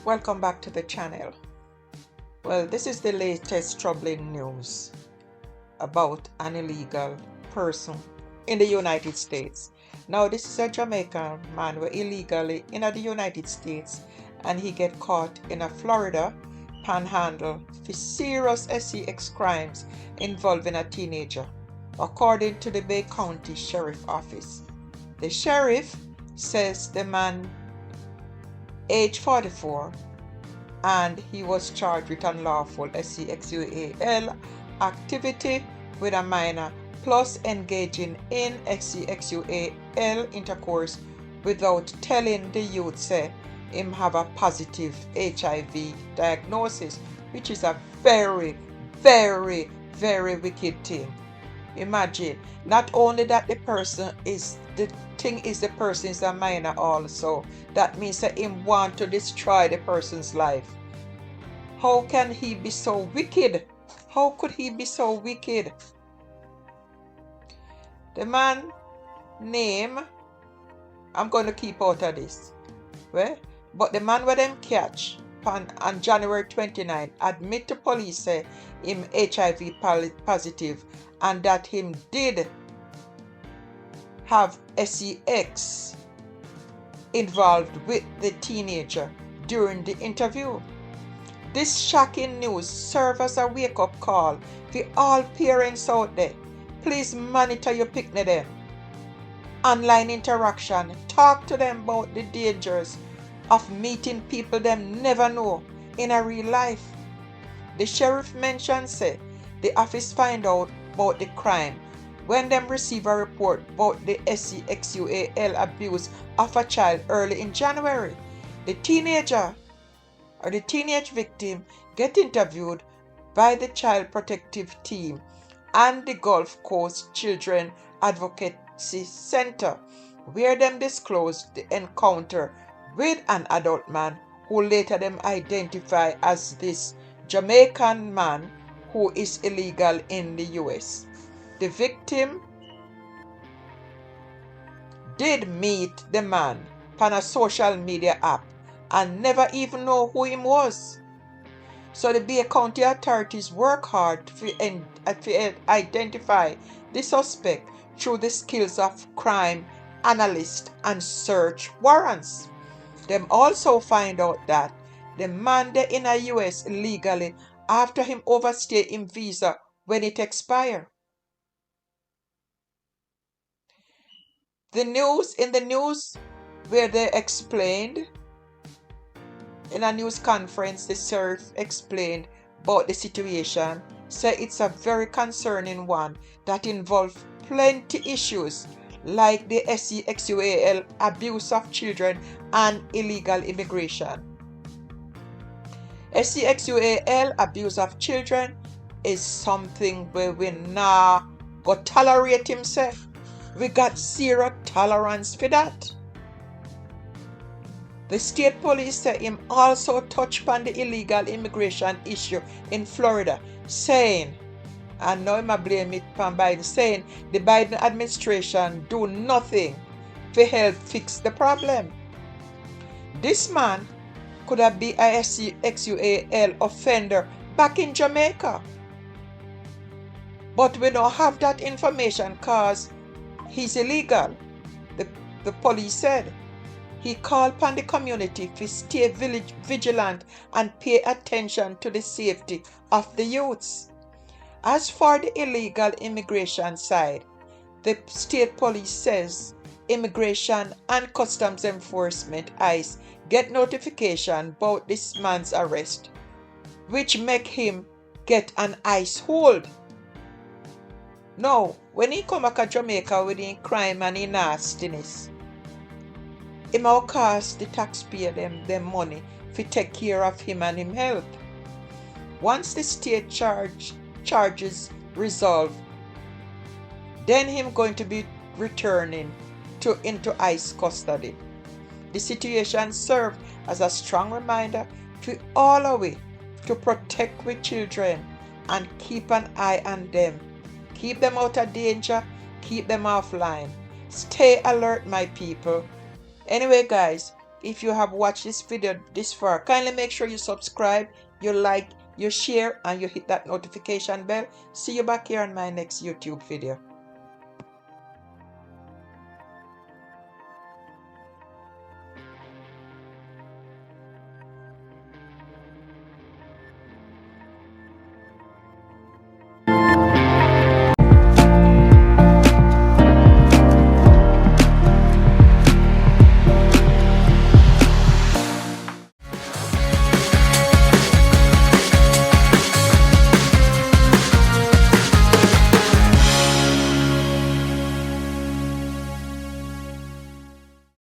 Welcome back to the channel. Well, this is the latest troubling news about an illegal person in the United States. Now, this is a Jamaican man who illegally in the United States, and he get caught in a Florida panhandle for serious sex crimes involving a teenager, according to the Bay County Sheriff Office. The sheriff says the man, age 44, and he was charged with unlawful sexual activity with a minor, plus engaging in sexual intercourse without telling the youth say him have a positive HIV diagnosis, which is a very, very, very wicked thing. Imagine, not only that the person is the person is a minor also, that means that him want to destroy the person's life. How can he be so wicked? How could he be so wicked? The man name, I'm going to keep out of this, right? But the man where them catch on January 29 admit to police say him HIV positive, and that him did have sex involved with the teenager during the interview. This shocking news serves as a wake-up call for all parents out there. Please monitor your picnic them. Online interaction, talk to them about the dangers of meeting people them never know in a real life. The sheriff mentioned say the office find out about the crime when them receive a report about the sexual abuse of a child early in January. The teenager or the teenage victim get interviewed by the Child Protective Team and the Gulf Coast Children Advocacy Center, where them disclosed the encounter with an adult man who later them identify as this Jamaican man who is illegal in the US. The victim did meet the man on a social media app and never even know who him was. So the Bay County authorities work hard to identify the suspect through the skills of crime analyst and search warrants. Them also find out that the man they in the US illegally after him overstay him visa when it expire. In the news where they explained in a news conference, the sheriff explained about the situation, say it's a very concerning one that involves plenty issues like the sexual abuse of children and illegal immigration. Sexual abuse of children is something where we not go tolerate himself. We got zero tolerance for that. The state police say him also touched upon the illegal immigration issue in Florida, saying, and now I blame it on Biden, saying the Biden administration do nothing to help fix the problem. This man could have been a sexual offender back in Jamaica. But we don't have that information because he's illegal, the police said. He called upon the community to stay vigilant and pay attention to the safety of the youths. As for the illegal immigration side, the state police says Immigration and Customs Enforcement ICE get notification about this man's arrest, which make him get an ICE hold. Now, when he come back to Jamaica with his crime and his nastiness, it will cost the taxpayer them money to take care of him and him health. Once the state charges resolved, then him going to be returning into ICE custody. The situation served as a strong reminder to all of we to protect our children and keep an eye on them. Keep them out of danger, keep them offline. Stay alert, my people. Anyway, guys, if you have watched this video this far, kindly make sure you subscribe, you like, you share, and you hit that notification bell. See you back here on my next YouTube video.